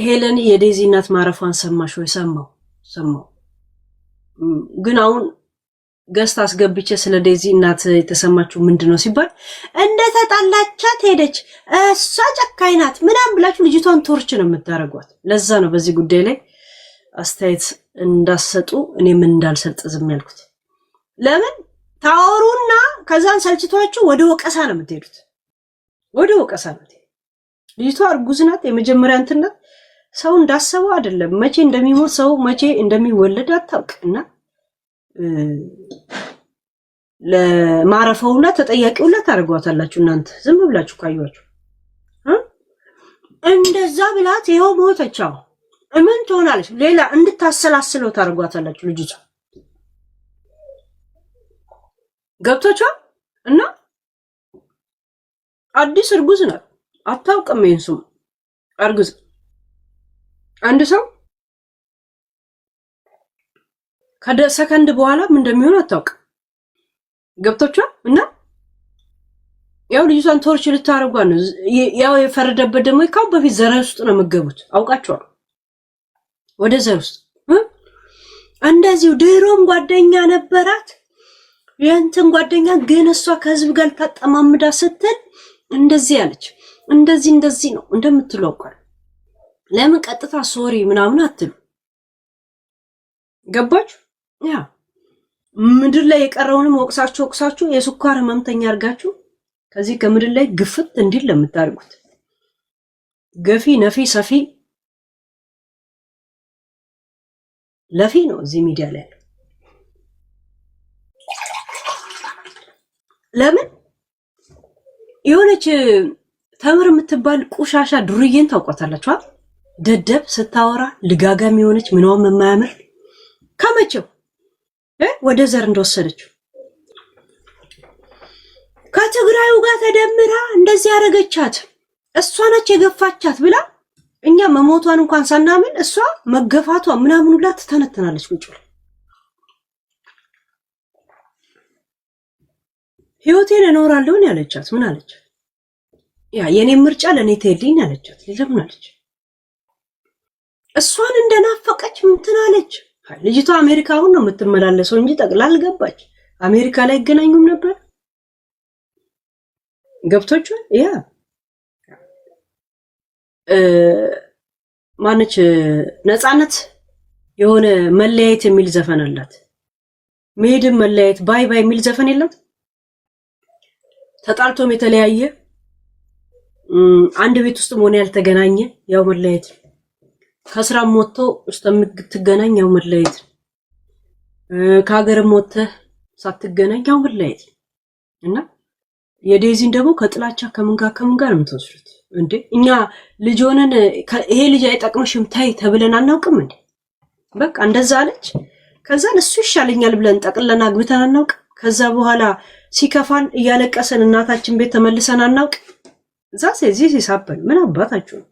ሄለን የዴዚ እናት ማረፏን ሰማሽ ወይ? ሰማው። ግን አሁን ገስት አስገብቼ ስለ ዴዚ እናት የተሰማችሁ ምንድነው ሲባል እንደተጣላቻት ሄደች እሷ ጨካኝ ናት ምናምን ብላችሁ ልጅቷን ቶርች ነው የምታረጓት። ለዛ ነው በዚህ ጉዳይ ላይ አስተያየት እንዳሰጡ እኔ ምን እንዳልሰጥ ዝም ያልኩት። ለምን ታወሩና ከዛን ሰልችቷችሁ ወደ ወቀሳ ነው የምትሄዱት። ወደ ወቀሳ ነው። ልጅቷ እርጉዝ ናት። የመጀመሪያ እንትና ሰው እንዳሰበው አይደለም። መቼ እንደሚሞት ሰው መቼ እንደሚወለድ አታውቅና ለማረፈውና ተጠያቂውላ ታርጓታላችሁ እናንተ ዝም ብላችሁ ካያችሁ። እንደዛ ብላት ይሄው ሞተቻው ምን ትሆናለች? ሌላ እንድታሰላስለው ታርጓታላችሁ ልጅቷ። ገብቶቻው እና አዲስ እርጉዝ ናት። አታውቅም ይሄን ስሙ እርጉዝ አንድ ሰው ከሰከንድ በኋላ ምን እንደሚሆን አታውቅም። ገብቶቻው እና ያው ልጅቷን ቶርች ልታረጓ ነው። ያው የፈረደበት ደግሞ ይካው በፊት ዘር ውስጥ ነው መገቡት አውቃቸዋል። ወደ ዘር ውስጥ እንደዚሁ ድሮም ጓደኛ ነበራት የእንትን ጓደኛ ግን እሷ ከህዝብ ጋር ታጠማምዳ ስትል እንደዚህ ያለች እንደዚህ ነው እንደምትለው አውቃለሁ። ለምን ቀጥታ ሶሪ ምናምን አትሉ? ገባችሁ? ያ ምድር ላይ የቀረውንም ወቅሳችሁ የስኳር ህመምተኛ አድርጋችሁ ከዚህ ከምድር ላይ ግፍት እንዲል ለምታርጉት ገፊ ነፊ ሰፊ ለፊ ነው እዚህ ሚዲያ ላይ። ለምን የሆነች ተምር የምትባል ቁሻሻ ዱርዬን ታውቋታላችሁ? ደደብ ስታወራ ልጋጋም የሆነች ምንዋም የማያምር ከመቼው ወደ ዘር እንደወሰደችው ከትግራዩ ጋር ተደምራ እንደዚህ ያረገቻት እሷ ነች የገፋቻት ብላ እኛ መሞቷን እንኳን ሳናምን እሷ መገፋቷ ምናምን ሁላ ትተነተናለች። ቁጭ ብላ ህይወቴን እኖራለሁ ያለቻት ምን አለች? ያ የኔ ምርጫ ለኔ ተይልኝ ያለቻት ለምን አለች? እሷን እንደናፈቀች ምን አለች? ልጅቷ አሜሪካውን ነው የምትመላለሰው እንጂ ጠቅላላ ገባች አሜሪካ ላይ ይገናኙም ነበር። ገብቶቹ ያ ማነች ነፃነት የሆነ መለያየት የሚል ዘፈን አላት። መሄድም መለያየት ባይ ባይ የሚል ዘፈን የላት። ተጣልቶም የተለያየ አንድ ቤት ውስጥ ሆነ ያልተገናኘ ያው መለያየት። ከስራም ወጥቶ እስከምትገናኝ ያው መለያየት። ከሀገርም ወጥተህ ሳትገናኝ ያው መለያየት። እና የዴዚን ደግሞ ከጥላቻ ከምን ጋር የምትወስዱት እንዴ? እኛ ልጅ ሆነን ይሄ ልጅ አይጠቅምሽም ታይ ተብለን አናውቅም እንዴ? በቃ እንደዛ አለች። ከዛን እሱ ይሻለኛል ብለን ጠቅለና አግብተን አናውቅ? ከዛ በኋላ ሲከፋን እያለቀሰን እናታችን ቤት ተመልሰን አናውቅ? ዛስ እዚህ ሲሳበን ምን አባታችሁ ነው?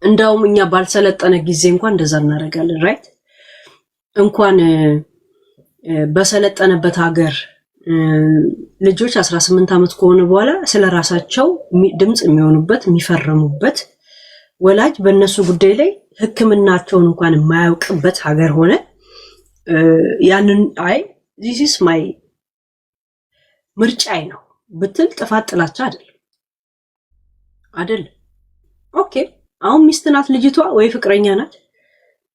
እንዳውም እኛ ባልሰለጠነ ጊዜ እንኳን እንደዛ እናደርጋለን። ራይት እንኳን በሰለጠነበት ሀገር ልጆች 18 ዓመት ከሆነ በኋላ ስለራሳቸው ድምጽ የሚሆኑበት የሚፈርሙበት ወላጅ በእነሱ ጉዳይ ላይ ሕክምናቸውን እንኳን የማያውቅበት ሀገር ሆነ ያንን አይ this is my ምርጫዬ ነው ብትል ጥፋት ጥላቻ አይደለም። ኦኬ አሁን ሚስት ናት ልጅቷ ወይ ፍቅረኛ ናት።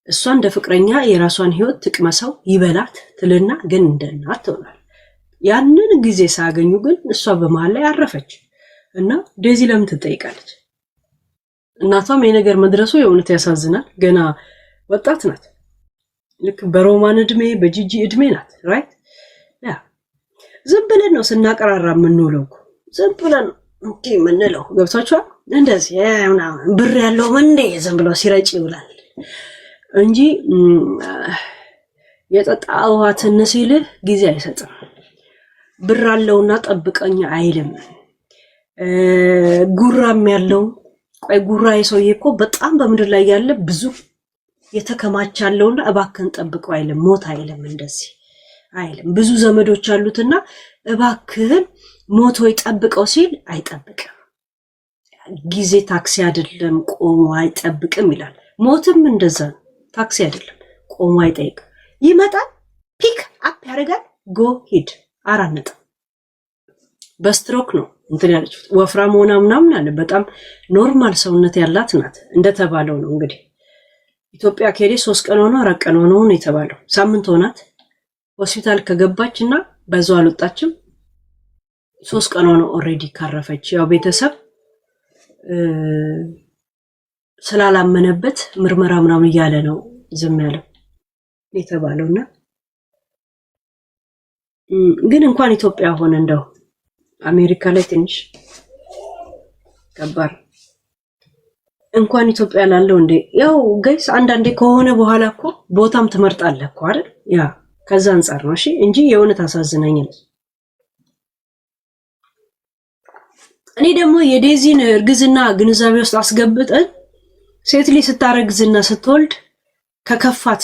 እሷ እንደ ፍቅረኛ የራሷን ህይወት ትቅመሰው ይበላት ትልና ግን እንደናት ትሆናል። ያንን ጊዜ ሳያገኙ ግን እሷ በመሃል ላይ አረፈች እና ዴዚ ለምን ትጠይቃለች? እናቷም የነገር መድረሱ የእውነት ያሳዝናል። ገና ወጣት ናት። ልክ በሮማን እድሜ በጂጂ እድሜ ናት። ራይት ያ ዝም ብለን ነው ስናቀራራ የምንውለው። ዝም ብለን እንዴ ምንለው ገብታችኋል? እንደዚህ ብር ያለው መንዴ ዝም ብሎ ሲረጭ ይውላል እንጂ የጠጣ ውሃ ትንሽ ሲልህ ጊዜ አይሰጥም። ብር አለውና ጠብቀኝ አይልም። ጉራም ያለው ቆይ ጉራ የሰውዬ እኮ በጣም በምድር ላይ ያለ ብዙ የተከማቻለውና እባክህን ጠብቀው አይልም። ሞት አይልም። እንደዚህ አይልም። ብዙ ዘመዶች አሉትና እባክህን ሞቶ ይጠብቀው ሲል አይጠብቅም። ጊዜ ታክሲ አይደለም ቆሞ አይጠብቅም ይላል። ሞትም እንደዛ ነው። ታክሲ አይደለም ቆሞ አይጠይቅም። ይመጣል፣ ፒክ አፕ ያደርጋል፣ ጎ ሂድ 4 ነጥብ። በስትሮክ ነው እንትን ያለችው። ወፍራም ሆና ምናምን አለ። በጣም ኖርማል ሰውነት ያላት ናት እንደተባለው ነው እንግዲህ። ኢትዮጵያ ከሄደ 3 ቀን ሆኖ 4 ቀን ሆኖ ነው የተባለው። ሳምንት ሆናት ሆስፒታል ከገባችና በዛው አልወጣችም። 3 ቀን ሆኖ ኦሬዲ ካረፈች። ያው ቤተሰብ ስላላመነበት ምርመራ ምናምን እያለ ነው ዝም ያለው የተባለውና ግን እንኳን ኢትዮጵያ ሆነ እንደው አሜሪካ ላይ ትንሽ ከባድ እንኳን ኢትዮጵያ ላለው እንዴ ያው ጋይስ አንዳንዴ ከሆነ በኋላ እኮ ቦታም ትመርጣለህ እኮ አይደል? ያ ከዛ አንፃር ነው እሺ፣ እንጂ የእውነት አሳዝነኝ ነው። እኔ ደግሞ የዴዚን እርግዝና ግንዛቤ ውስጥ አስገብጠን ሴት ልጅ ስታረግዝና ስትወልድ ከከፋት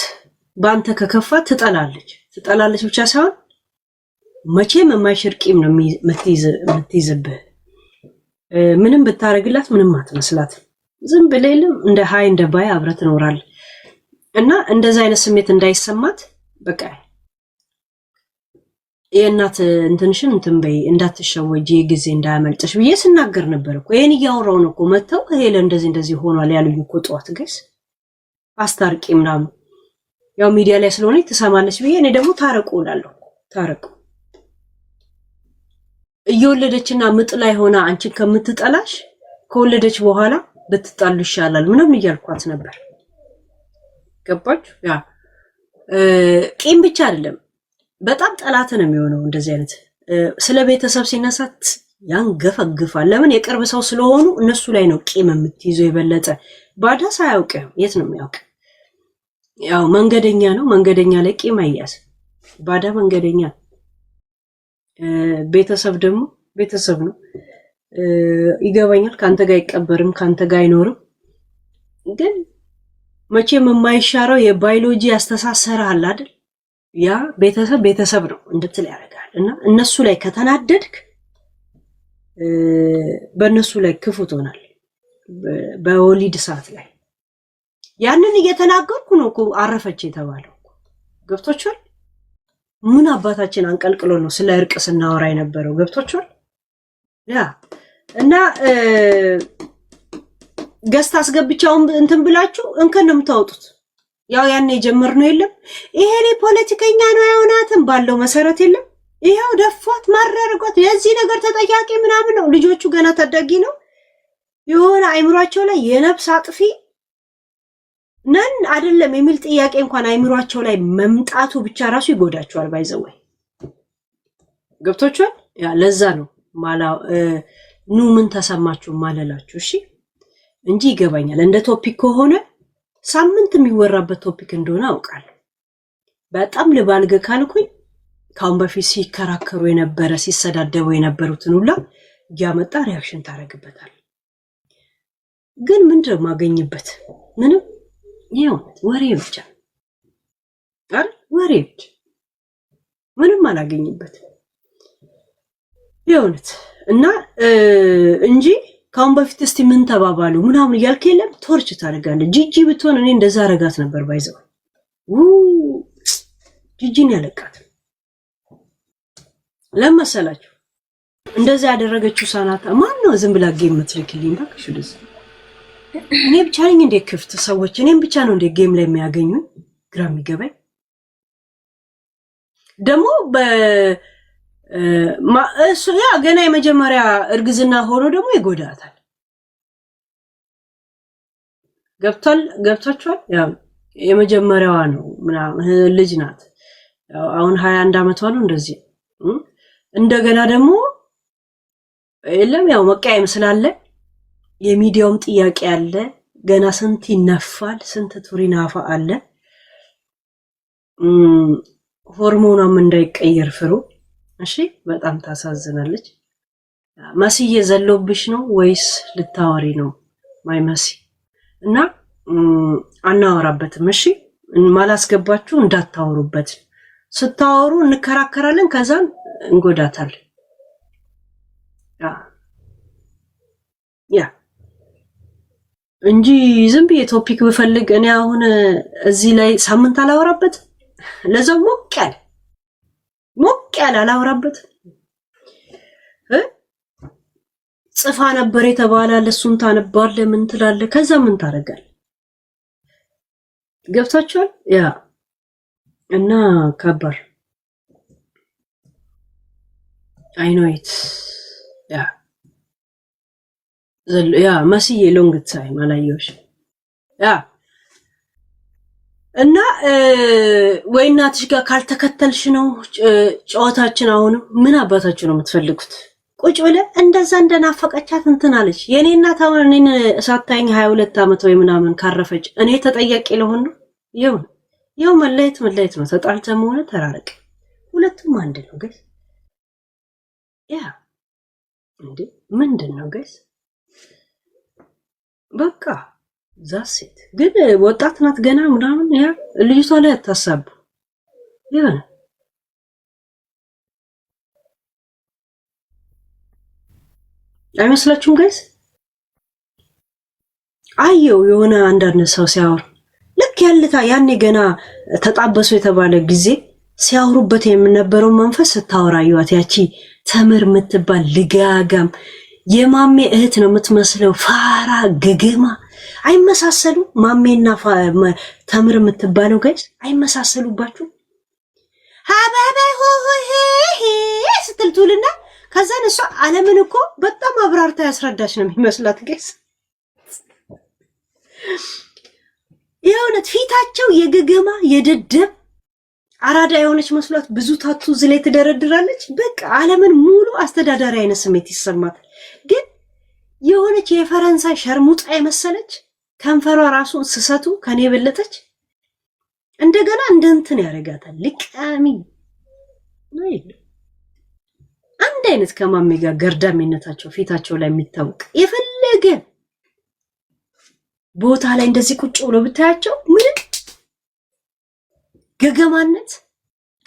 ባንተ ከከፋት ትጠላለች ብቻ ሳይሆን መቼም የማይሽር ቂም ነው የምትይዝብህ። ምንም ብታረግላት ምንም አትመስላት። ዝም ብለህም እንደ ሃይ እንደ ባይ አብረህ ትኖራለህ እና እንደዛ አይነት ስሜት እንዳይሰማት በቃ የእናት እንትንሽን እንትን በይ እንዳትሸወጂ ጊዜ እንዳያመልጥሽ ብዬ ስናገር ነበር እኮ። ይሄን እያወራው ነው እኮ መተው ሄለ እንደዚህ ሆኗል ያሉኝ እኮ ጠዋት ገስ አስታርቂ ምናምን ያው ሚዲያ ላይ ስለሆነ ትሰማለች ብዬ እኔ ደግሞ ታረቁ እላለሁ። ታረቁ እየወለደችና ምጥ ላይ ሆና አንቺን ከምትጠላሽ ከወለደች በኋላ ብትጣሉ ይሻላል ምንም እያልኳት ነበር። ገባች? ያ ቂም ብቻ አይደለም በጣም ጠላት ነው የሚሆነው። እንደዚህ አይነት ስለ ቤተሰብ ሲነሳት ያንገፈግፋል። ለምን? የቅርብ ሰው ስለሆኑ እነሱ ላይ ነው ቂም የምትይዘው የበለጠ። ባዳ ሳያውቅ የት ነው የሚያውቅ? ያው መንገደኛ ነው። መንገደኛ ላይ ቂም አይያዝ። ባዳ መንገደኛ፣ ቤተሰብ ደግሞ ቤተሰብ ነው። ይገባኛል። ካንተ ጋር አይቀበርም፣ ካንተ ጋር አይኖርም። ግን መቼም የማይሻረው የባዮሎጂ አስተሳሰራል አይደል? ያ ቤተሰብ ነው እንድትል ያደርጋል። እና እነሱ ላይ ከተናደድክ በእነሱ ላይ ክፉ ትሆናል። በወሊድ ሰዓት ላይ ያንን እየተናገርኩ ነው እኮ አረፈች የተባለው። ገብቶቻል? ምን አባታችን አንቀልቅሎ ነው ስለ እርቅ ስናወራ የነበረው? ገብቶቻል? ያ እና ገስት አስገብቻውን እንትን ብላችሁ እንከን ነው የምታወጡት። ያው ያን የጀመርነው የለም ይሄ ላይ ፖለቲከኛ ነው ያውናትን ባለው መሰረት የለም። ይሄው ደፋት ማረርጓት የዚህ ነገር ተጠያቂ ምናምን ነው። ልጆቹ ገና ታዳጊ ነው። የሆነ አይምሯቸው ላይ የነፍስ አጥፊ ነን አይደለም የሚል ጥያቄ እንኳን አይምሯቸው ላይ መምጣቱ ብቻ ራሱ ይጎዳቸዋል። ባይዘወይ ገብቶቻል? ያ ለዛ ነው ማላ ኑ ምን ተሰማችሁ ማለላችሁ። እሺ እንጂ ይገባኛል። እንደ ቶፒክ ከሆነ ሳምንት የሚወራበት ቶፒክ እንደሆነ አውቃለሁ። በጣም ልባልገ ካልኩኝ ካሁን በፊት ሲከራከሩ የነበረ ሲሰዳደቡ የነበሩትን ሁላ እያመጣ ሪያክሽን ታረግበታል። ግን ምንድነው ማገኝበት? ምንም ይሄው ወሬ ብቻ አይደል? ወሬ ብቻ ምንም አላገኝበት የእውነት እና እንጂ ካሁን በፊት እስቲ ምን ተባባሉ ምናምን እያልክ የለም ቶርች ታደርጋለህ። ጂጂ ብትሆን እኔ እንደዛ አረጋት ነበር። ባይዘው ጂጂን ያለቃት ለመሰላችሁ እንደዛ ያደረገችው ሳናታ ማን ነው? ዝም ብላ ጌም የምትልክልኝ ባክሽ ደስ እኔ ብቻ ነኝ እንደ ክፍት ሰዎች እኔም ብቻ ነው እንደ ጌም ላይ የሚያገኙ ግራ የሚገባኝ ደግሞ እሱ ያ ገና የመጀመሪያ እርግዝና ሆኖ ደግሞ ይጎዳታል። ገብቷችኋል? ያው የመጀመሪያዋ ነው ምናምን ልጅ ናት። አሁን 21 ዓመቷ ነው እንደዚህ። እንደገና ደግሞ የለም ያው መቃየም ስላለ የሚዲያውም ጥያቄ አለ። ገና ስንት ይነፋል፣ ስንት ቱሪናፋ አለ። ሆርሞኗም እንዳይቀየር ፍሩ። እሺ በጣም ታሳዝናለች። መስዬ ዘሎብሽ ነው ወይስ ልታወሪ ነው? ማይ መሲ እና አናወራበትም። እሺ ማላስገባችሁ እንዳታወሩበት ስታወሩ እንከራከራለን ከዛን እንጎዳታለን ያ እንጂ ዝም ብዬ ቶፒክ ብፈልግ እኔ አሁን እዚህ ላይ ሳምንት አላወራበት ለዛው ሞቅ ያለ አላወራበት ጽፋ ነበር የተባለ ለሱን ታነባለ ምን ትላለ ከዛ ምን ታረጋል ገብታችኋል ያ እና ከበር I know it ያ መስዬ ሎንግ ታይም አላየሁሽ ያ እና ወይ እናትሽ ጋር ካልተከተልሽ ነው ጨዋታችን አሁንም ምን አባታችሁ ነው የምትፈልጉት ቁጭ ብለ እንደዛ እንደናፈቀቻት እንትን አለች የኔ እናት አሁን እኔን ሳታኝ 22 አመት ወይ ምናምን ካረፈች እኔ ተጠያቂ ለሆነ ይው መለየት ነው ተጣልተም ሆነ ተራረቅ ሁለቱም አንድ ነው ጋይስ ያ እንዴ ምንድነው ጋይስ በቃ ዛሴት ግን ወጣት ናት ገና ምናምን ያ ልጅቷ ላይ አታሳቡ ያ አይመስላችሁም ጋይስ አየው የሆነ አንዳንድ ሰው ሲያወር ልክ ያለታ ያኔ ገና ተጣበሱ የተባለ ጊዜ ሲያወሩበት የምነበረው መንፈስ ታወራዩት ያቺ ተምር ምትባል ልጋጋም የማሜ እህት ነው የምትመስለው ፋራ ገገማ አይመሳሰሉ ማሜና ተምር ምትባለው ጋይስ አይመሳሰሉባችሁ ሀባባ ሆሄ ስትልቱልና ከዛን እሷ ዓለምን እኮ በጣም አብራርታ ያስረዳች ነው የሚመስላት ጋይስ የሆነት ፊታቸው የገገማ የደደብ አራዳ የሆነች መስሏት ብዙ ታቱ ዝላይ ትደረድራለች በቃ ዓለምን ሙሉ አስተዳዳሪ አይነት ስሜት ይሰማታል ግን የሆነች የፈረንሳይ ሸርሙጣ የመሰለች ከንፈሯ ራሱ ስሰቱ ከኔ በለጠች እንደገና እንደንትን ያረጋታል ልቃሚ ነው አንድ አይነት ከማሜ ጋር ገርዳሚነታቸው ፊታቸው ላይ የሚታወቅ የፈለገ ቦታ ላይ እንደዚህ ቁጭ ብሎ ብታያቸው ምን ገገማነት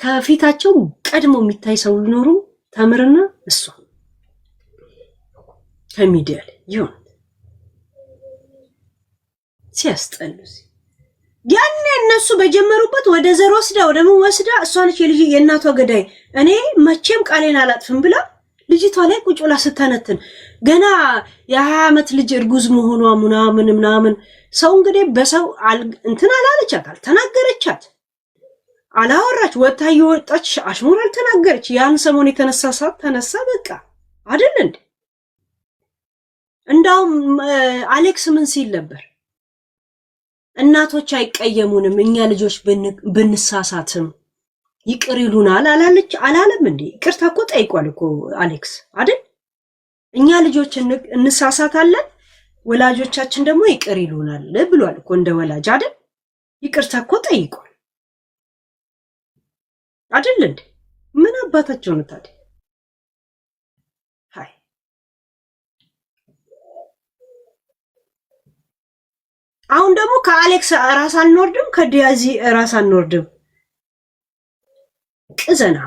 ከፊታቸው ቀድሞ የሚታይ ሰው ሊኖሩ ተምርና እሷ ከሚዲያ ላይ ይሁን ሲያስጠሉስ ያኔ እነሱ በጀመሩበት ወደ ዘር ወስዳ እሷ ነች የልጅ የእናቷ ገዳይ እኔ መቼም ቃሌን አላጥፍም ብላ ልጅቷ ላይ ቁጭ ብላ ስተነትን ገና የ20 ዓመት ልጅ እርጉዝ መሆኗ ምናምን ሰው እንግዲህ በሰው እንትን አላለቻት አልተናገረቻት አላወራች ወጣ ይወጣች አሽሙር አልተናገረች ያን ሰሞን የተነሳሳት ተነሳ በቃ አይደል እንዴ እንዳውም አሌክስ ምን ሲል ነበር እናቶች አይቀየሙንም እኛ ልጆች ብንሳሳትም ይቅር ይሉናል አላለም እንዴ ይቅርታ እኮ ጠይቋል እኮ አሌክስ አይደል እኛ ልጆች እንሳሳታለን ወላጆቻችን ደግሞ ይቅር ይሉናል ብሏል እኮ እንደ ወላጅ አይደል ይቅርታ እኮ ጠይቋል አይደል እንዴ ምን አባታቸው ነው ታዲያ ሃይ አሁን ደግሞ ከአሌክስ ራስ አንወርድም ከዲያዚ ራስ አንወርድም ቅዘና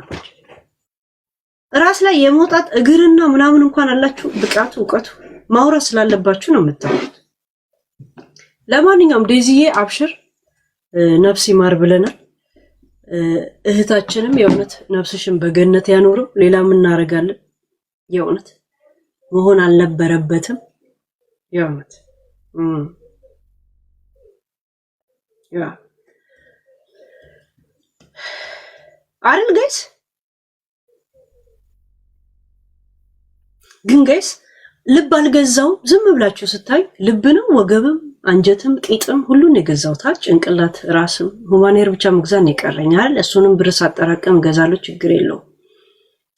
ራስ ላይ የመውጣት እግርና ምናምን እንኳን አላችሁ ብቃቱ እውቀቱ ማውራት ስላለባችሁ ነው የምታውቁት ለማንኛውም ዴዚዬ አብሽር ነፍስ ይማር ብለናል እህታችንም የእውነት ነፍስሽን በገነት ያኖረው ሌላ ምን እናረጋለን የእውነት መሆን አልነበረበትም የእውነት ያ አይደል ጋይስ ግን ጋይስ ልብ አልገዛው ዝም ብላችሁ ስታይ ልብ ነው ወገብም አንጀትም ቂጥም ሁሉን የገዛው ታች ጭንቅላት ራስም ሁማኔር ብቻ መግዛት ይቀርኛል እሱንም ብርስ አጠራቀም ገዛለው ችግር የለው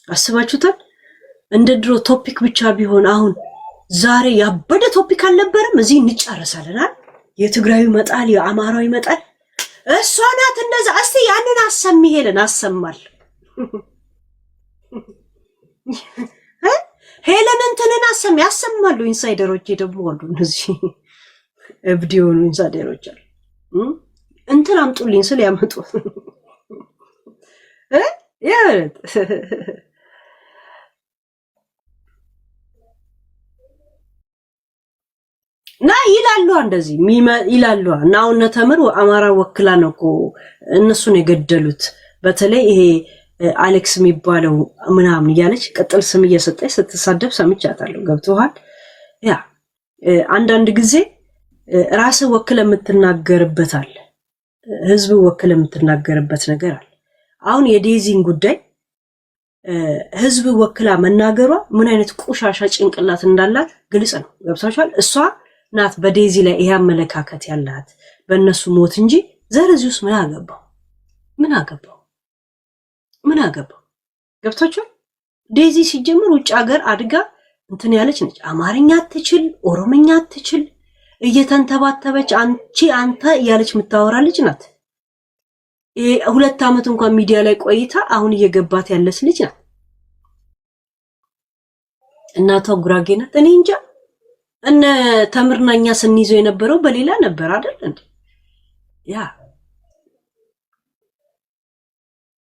አስባችሁታል እንደ ድሮ ቶፒክ ብቻ ቢሆን አሁን ዛሬ ያበደ ቶፒክ አልነበረም እዚህ እንጨርሳለናል የትግራዩ መጣል የአማራው ይመጣል እሷ ናት እንደዛ እስቲ ያንን አሰሚ ሄለን አሰማል ሄለን እንትንን አሰሚ ያሰማሉ ኢንሳይደሮች ደግሞ ወዱ እዚህ እብዲዮኑ ኢንሳይደሮች አሉ እንትን አምጡልኝ ስለ ያመጡ የምር ና ይላሉ እንደዚህ ይላሉ እና አሁን ተምር አማራ ወክላ ነው እኮ እነሱን የገደሉት። በተለይ ይሄ አሌክስ የሚባለው ምናምን እያለች ቅጥል ስም እየሰጠች ስትሳደብ ሰምቻታለሁ። ገብቶሃል? ያ አንዳንድ ጊዜ ራስ ወክለ የምትናገርበት አለ፣ ህዝብ ወክለ የምትናገርበት ነገር አለ። አሁን የዴዚን ጉዳይ ህዝብ ወክላ መናገሯ ምን አይነት ቆሻሻ ጭንቅላት እንዳላት ግልጽ ነው። ገብታችኋል? እሷ ናት በዴዚ ላይ ይሄ አመለካከት ያላት በእነሱ ሞት እንጂ ዘርዚውስ ምን አገባው? ምን አገባው? ምን አገባው? ገብታችኋል? ዴዚ ሲጀምር ውጭ ሀገር አድጋ እንትን ያለች ነች። አማርኛ አትችል፣ ኦሮምኛ አትችል፣ እየተንተባተበች አንተ እያለች የምታወራ ልጅ ናት። 2 ዓመት እንኳን ሚዲያ ላይ ቆይታ አሁን እየገባት ያለች ልጅ ናት። እናቷ ጉራጌ ናት። እኔ እንጃ እነ ተምርናኛ ስንይዘው የነበረው በሌላ ነበር አይደል እንዴ? ያ